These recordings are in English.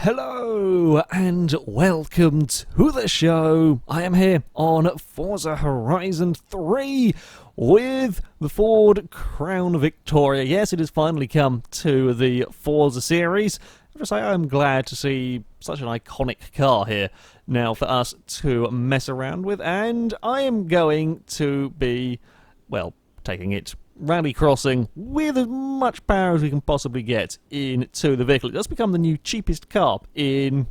Hello and welcome to the show. I am here on Forza Horizon 3 with the Ford Crown Victoria. Yes, it has finally come to the Forza series. I have to say I'm glad to see such an iconic car here now for us to mess around with, and I am going to be, well, taking it rallycrossing with as much power as we can possibly get into the vehicle. It does become the new cheapest car in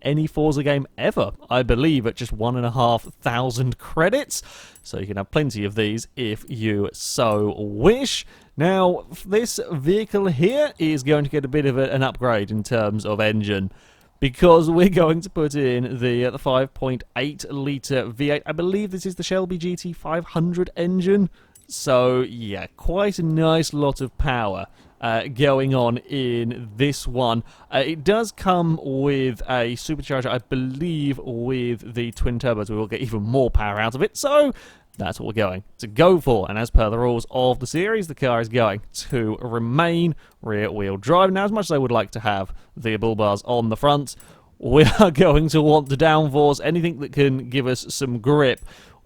any Forza game ever, I believe, at just 1,500 credits. So you can have plenty of these if you so wish. Now, this vehicle here is going to get a bit of an upgrade in terms of engine, because we're going to put in the 5.8 litre V8. I believe this is the Shelby GT 500 engine. So, yeah, quite a nice lot of power going on in this one. It does come with a supercharger, I believe, with the twin turbos. We will get even more power out of it, so that's what we're going to go for. And as per the rules of the series, the car is going to remain rear-wheel drive. Now, as much as I would like to have the bull bars on the front, we are going to want the downforce, anything that can give us some grip.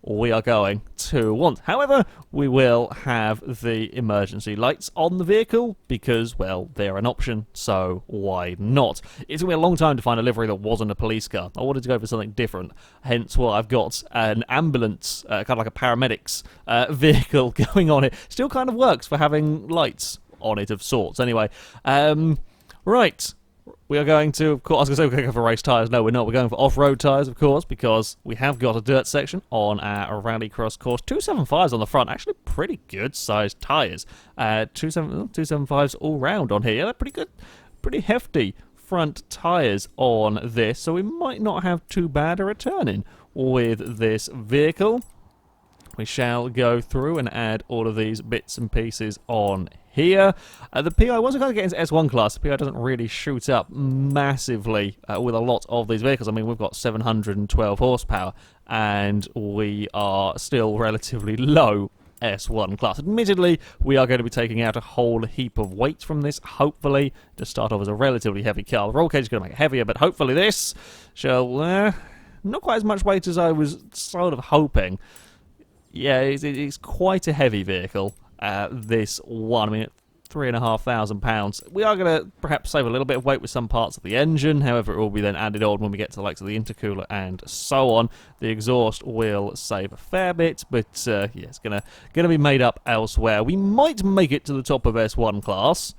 We are going to want. However, we will have the emergency lights on the vehicle because, well, they're an option, so why not? It's going to be a long time to find a livery that wasn't a police car. I wanted to go for something different, hence why I've got an ambulance, kind of like a paramedics vehicle going on it. Still kind of works for having lights on it of sorts. Anyway, right. We are going to, of course, I was going to say we're going to go for race tyres. No, we're not. We're going for off-road tyres, of course, because we have got a dirt section on our Rallycross course. 275s on the front. Actually, pretty good-sized tyres. 275s all round on here. They're pretty good, pretty hefty front tyres on this, so we might not have too bad a return in with this vehicle. We shall go through and add all of these bits and pieces on here. The PI, once we kind of get into S1 class, the PI doesn't really shoot up massively with a lot of these vehicles. I mean, we've got 712 horsepower, and we are still relatively low S1 class. Admittedly, we are going to be taking out a whole heap of weight from this, hopefully, to start off as a relatively heavy car. The roll cage is going to make it heavier, but hopefully this shall, not quite as much weight as I was sort of hoping. Yeah, it's quite a heavy vehicle, this one. I mean, £3,500. We are going to perhaps save a little bit of weight with some parts of the engine. However, it will be then added on when we get to the likes of the intercooler and so on. The exhaust will save a fair bit, but yeah, it's going to be made up elsewhere. We might make it to the top of S1 class,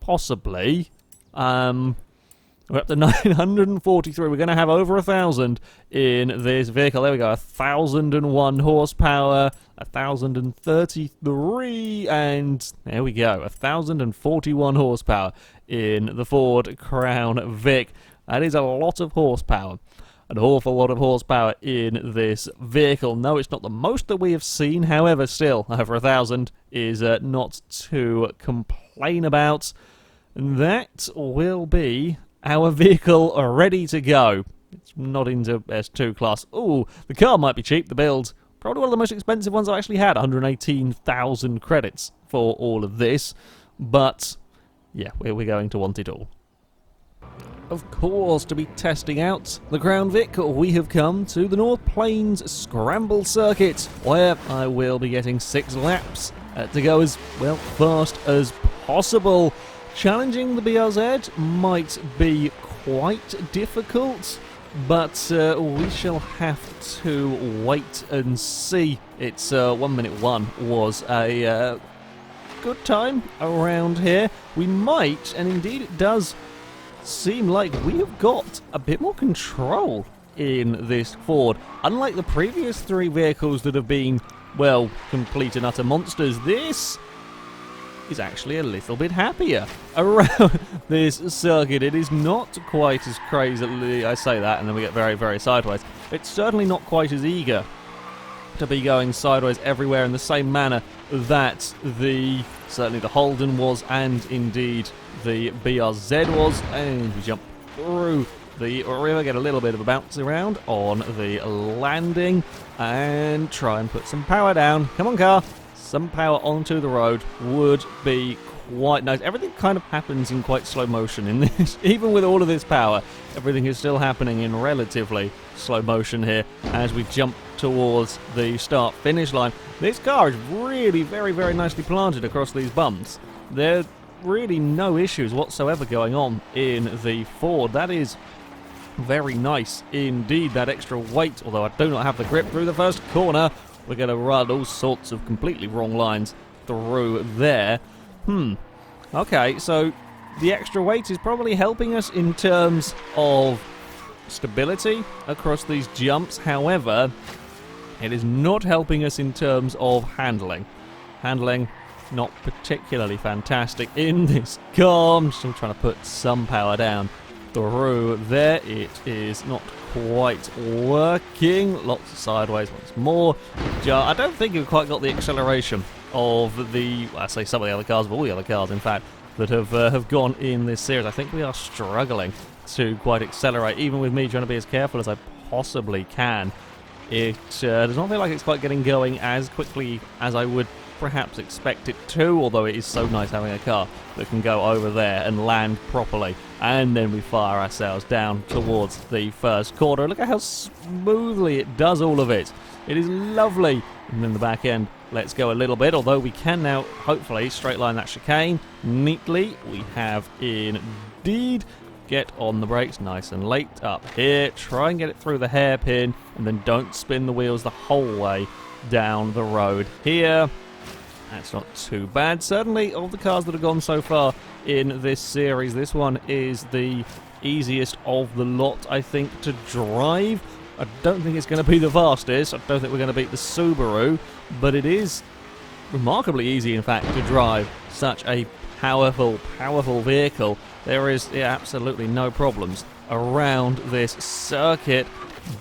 possibly. We're up to 943. We're going to have over 1,000 in this vehicle. There we go. 1,001 horsepower, 1,033, and there we go. 1,041 horsepower in the Ford Crown Vic. That is a lot of horsepower. An awful lot of horsepower in this vehicle. No, it's not the most that we have seen. However, still, over 1,000 is not to complain about. That will be our vehicle ready to go. It's not into S2 class. Ooh, the car might be cheap. The build, probably one of the most expensive ones I've actually had. 118,000 credits for all of this. But, yeah, we're going to want it all. Of course, to be testing out the Crown Vic, we have come to the North Plains Scramble Circuit, where I will be getting 6 laps to go as, well, fast as possible. Challenging the BRZ might be quite difficult, but we shall have to wait and see. It's 1 minute 1 was a good time around here. We might, and indeed it does seem like we have got a bit more control in this Ford. Unlike the previous 3 vehicles that have been, well, complete and utter monsters, this is actually a little bit happier around this circuit. It is not quite as crazy, I say that and then we get very, very sideways. It's certainly not quite as eager to be going sideways everywhere in the same manner that certainly the Holden was, and indeed the BRZ was. And we jump through the river, get a little bit of a bounce around on the landing, and try and put some power down. Come on, car. Some power onto the road would be quite nice. Everything kind of happens in quite slow motion in this. Even with all of this power, everything is still happening in relatively slow motion here as we jump towards the start-finish line. This car is really very, very nicely planted across these bumps. There are really no issues whatsoever going on in the Ford. That is very nice indeed, that extra weight, although I do not have the grip through the first corner. We're going to run all sorts of completely wrong lines through there. Okay, so the extra weight is probably helping us in terms of stability across these jumps. However, it is not helping us in terms of handling. Handling, not particularly fantastic in this car. I'm still trying to put some power down through there. It is not quite working. Lots of sideways once more. I don't think we've quite got the acceleration of the, I say some of the other cars, but all the other cars in fact, that have gone in this series. I think we are struggling to quite accelerate, even with me trying to be as careful as I possibly can. It does not feel like it's quite getting going as quickly as I would perhaps expect it to, although it is so nice having a car that can go over there and land properly, and then we fire ourselves down towards the first corner. Look at how smoothly it does all of it. It is lovely. And then the back end lets go a little bit, although we can now hopefully straight line that chicane neatly. We have indeed. Get on the brakes nice and late up here. Try and get it through the hairpin, and then don't spin the wheels the whole way down the road here. That's not too bad. Certainly, of the cars that have gone so far in this series, this one is the easiest of the lot, I think, to drive. I don't think it's going to be the fastest. I don't think we're going to beat the Subaru, but it is remarkably easy, in fact, to drive such a powerful vehicle. There is absolutely no problems around this circuit,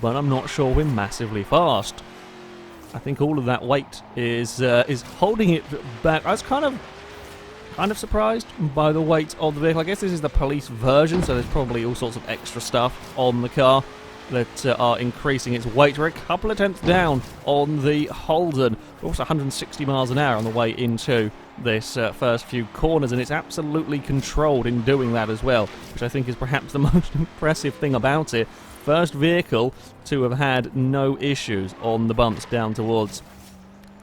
but I'm not sure we're massively fast. I think all of that weight is holding it back. I was kind of surprised by the weight of the vehicle. I guess this is the police version, so there's probably all sorts of extra stuff on the car that are increasing its weight. We're a couple of tenths down on the Holden. We're also 160 miles an hour on the way into this first few corners, and it's absolutely controlled in doing that as well, which I think is perhaps the most impressive thing about it. First vehicle to have had no issues on the bumps down towards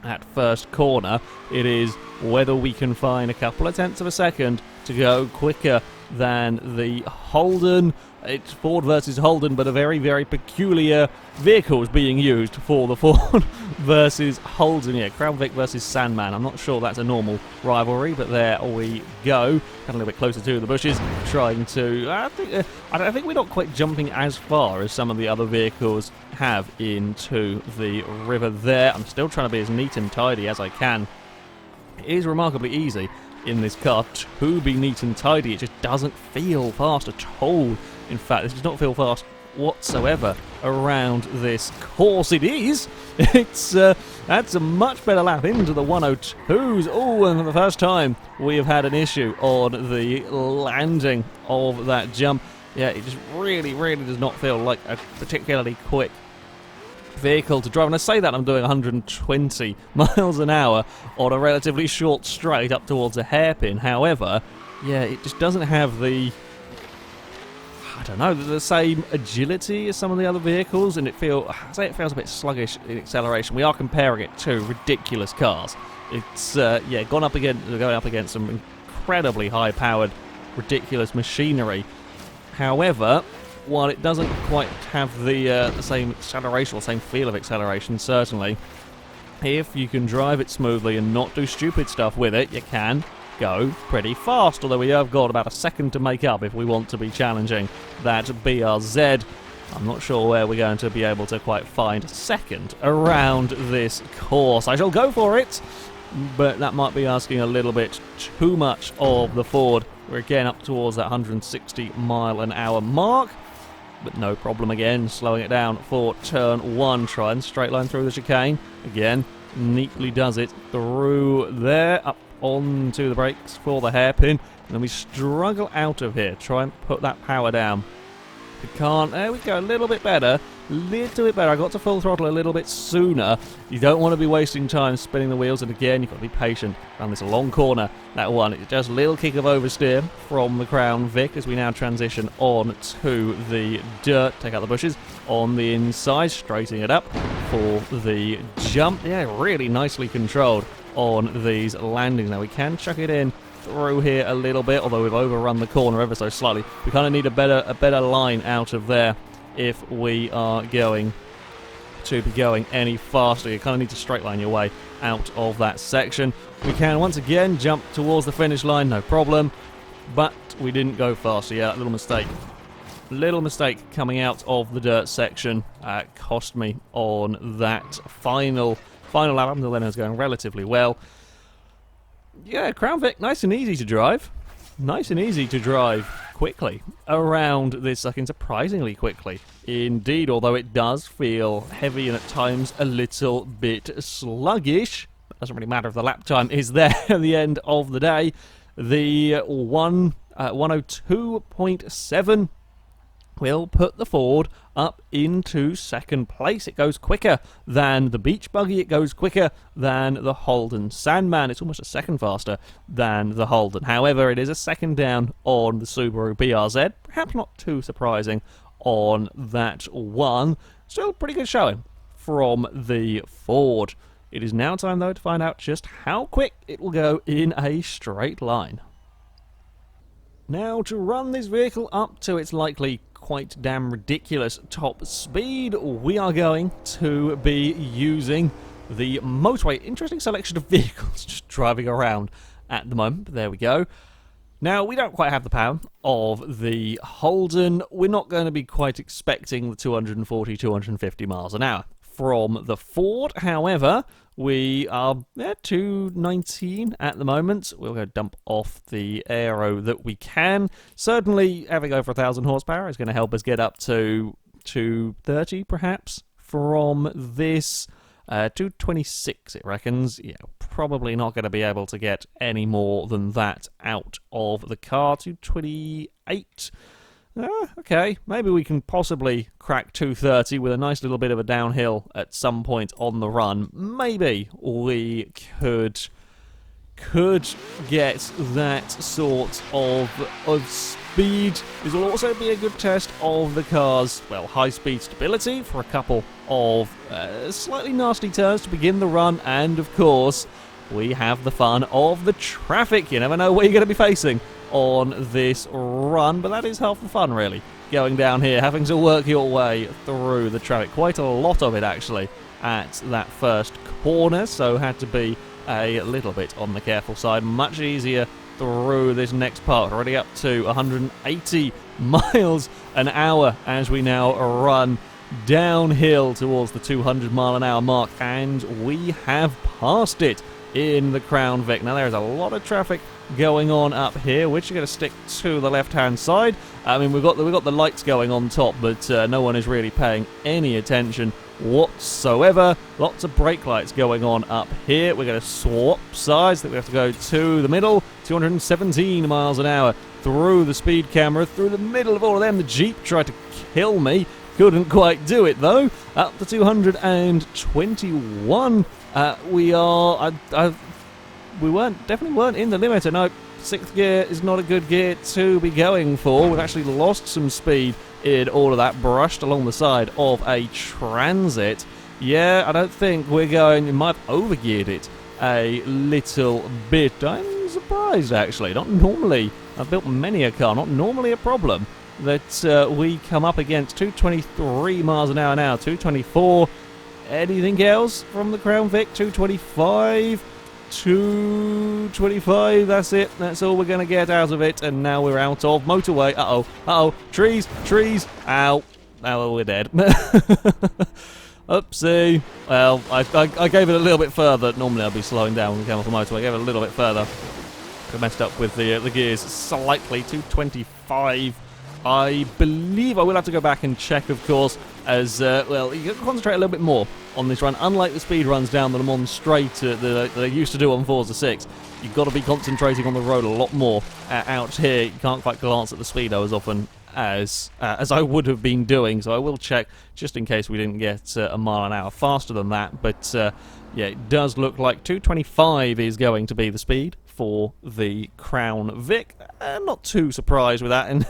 that first corner. It is whether we can find a couple of tenths of a second to go quicker than the Holden. It's Ford versus Holden, but a very, very peculiar vehicle is being used for the Ford versus Holden. Yeah, Crown Vic versus Sandman. I'm not sure that's a normal rivalry, but there we go. Got a little bit closer to the bushes, trying to... I think we're not quite jumping as far as some of the other vehicles have into the river there. I'm still trying to be as neat and tidy as I can. It is remarkably easy in this car to be neat and tidy. It just doesn't feel fast at all. In fact, it does not feel fast whatsoever around this course. It is. That's a much better lap into the 102s. Oh, and for the first time we have had an issue on the landing of that jump. Yeah, it just really, really does not feel like a particularly quick vehicle to drive. And I say that I'm doing 120 miles an hour on a relatively short straight up towards a hairpin. However, yeah, it just doesn't have the... I don't know, the same agility as some of the other vehicles, and it feels a bit sluggish in acceleration. We are comparing it to ridiculous cars. It's going up against some incredibly high-powered, ridiculous machinery. However, while it doesn't quite have the same acceleration or same feel of acceleration, certainly, if you can drive it smoothly and not do stupid stuff with it, you can go pretty fast, although we have got about a second to make up if we want to be challenging that BRZ. I'm not sure where we're going to be able to quite find a second around this course. I shall go for it, but that might be asking a little bit too much of the Ford. We're again up towards that 160 mile an hour mark, but no problem again, slowing it down for turn one. Try and straight line through the chicane. Again, neatly does it through there, up onto the brakes for the hairpin, and then we struggle out of here. Try and put that power down. We can't. There we go, a little bit better. little bit better. I got to full throttle a little bit sooner. You don't want to be wasting time spinning the wheels, and again, you've got to be patient around this long corner. That one, it's just a little kick of oversteer from the Crown Vic as we now transition on to the dirt. Take out the bushes on the inside, straightening it up for the jump. Yeah, really nicely controlled on these landings. Now we can chuck it in through here a little bit, although we've overrun the corner ever so slightly. We kind of need a better line out of there if we are going to be going any faster. You kind of need to straight line your way out of that section. We can once again jump towards the finish line, no problem, but we didn't go faster. Yeah, little mistake coming out of the dirt section cost me on that final lap. Until then, I was going relatively well. Yeah, Crown Vic, nice and easy to drive. Nice and easy to drive quickly around this second, surprisingly quickly indeed, although it does feel heavy and at times a little bit sluggish. It doesn't really matter if the lap time is there at the end of the day. The 102.7 will put the Ford up into second place. It goes quicker than the Beach Buggy. It goes quicker than the Holden Sandman. It's almost a second faster than the Holden. However, it is a second down on the Subaru BRZ. Perhaps not too surprising on that one. Still a pretty good showing from the Ford. It is now time, though, to find out just how quick it will go in a straight line. Now, to run this vehicle up to its likely quite damn ridiculous top speed, we are going to be using the motorway. Interesting selection of vehicles just driving around at the moment, but there we go. Now, we don't quite have the power of the Holden. We're not going to be quite expecting the 240, 250 miles an hour from the Ford. However, we are at 219 at the moment. We'll go dump off the aero that we can. Certainly, having over 1,000 horsepower is going to help us get up to 230, perhaps, from this 226, it reckons. Yeah, probably not going to be able to get any more than that out of the car. 228. Okay, maybe we can possibly crack 230 with a nice little bit of a downhill at some point on the run. Maybe we could get that sort of speed. This will also be a good test of the car's, well, high-speed stability for a couple of slightly nasty turns to begin the run, and of course, we have the fun of the traffic. You never know what you're going to be facing on this run, but that is half the fun, really. Going down here, having to work your way through the traffic. Quite a lot of it, actually, at that first corner, so had to be a little bit on the careful side. Much easier through this next part. Already up to 180 miles an hour as we now run downhill towards the 200 mile an hour mark, and we have passed it in the Crown Vic. Now, there is a lot of traffic going on up here, which are going to stick to the left-hand side. I mean, we've got the lights going on top, but no one is really paying any attention whatsoever. Lots of brake lights going on up here. We're going to swap sides. I think we have to go to the middle. 217 miles an hour through the speed camera, through the middle of all of them. The Jeep tried to kill me. Couldn't quite do it, though. Up to 221. We definitely weren't in the limiter. No, 6th gear is not a good gear to be going for. We've actually lost some speed in all of that, brushed along the side of a Transit. Yeah, I don't think we're going. We might have overgeared it a little bit. I'm surprised, actually. Not normally. I've built many a car. Not normally a problem that we come up against. 223 miles an hour now. 224. Anything else from the Crown Vic? 225. 225, that's it. That's all we're going to get out of it. And now we're out of motorway. Uh-oh. Trees. Ow. Now we're dead. Oopsie. Well, I gave it a little bit further. Normally I'd be slowing down when we came off the motorway. I gave it a little bit further. I messed up with the gears slightly. 225. I believe I will have to go back and check, of course, as, well, you can concentrate a little bit more on this run. Unlike the speed runs down the Le Mans straight that they used to do on Forza 6, you've got to be concentrating on the road a lot more out here. You can't quite glance at the speedo as often as I would have been doing, so I will check just in case we didn't get a mile an hour faster than that. But yeah, it does look like 225 is going to be the speed for the Crown Vic. Not too surprised with that, and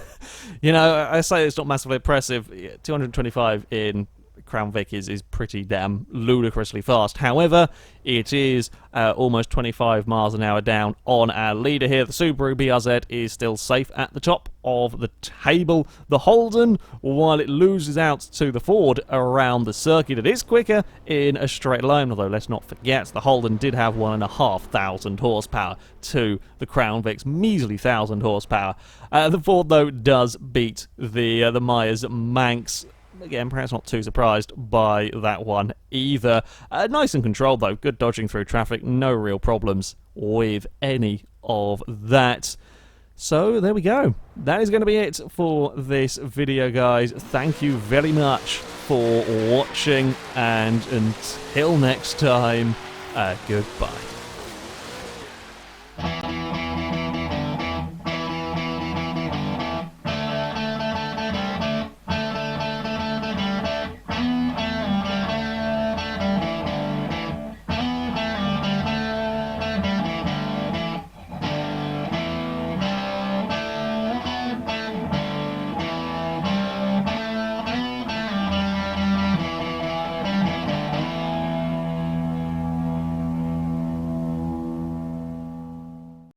you know, I say it's not massively impressive. 225 in Crown Vic is pretty damn ludicrously fast. However, it is almost 25 miles an hour down on our leader here. The Subaru BRZ is still safe at the top of the table. The Holden, while it loses out to the Ford around the circuit, it is quicker in a straight line, although let's not forget the Holden did have 1,500 horsepower to the Crown Vic's measly 1,000 horsepower. The Ford, though, does beat the Myers Manx. Again, perhaps not too surprised by that one either. Nice and controlled, though. Good dodging through traffic. No real problems with any of that. So, there we go. That is going to be it for this video, guys. Thank you very much for watching, and until next time, goodbye.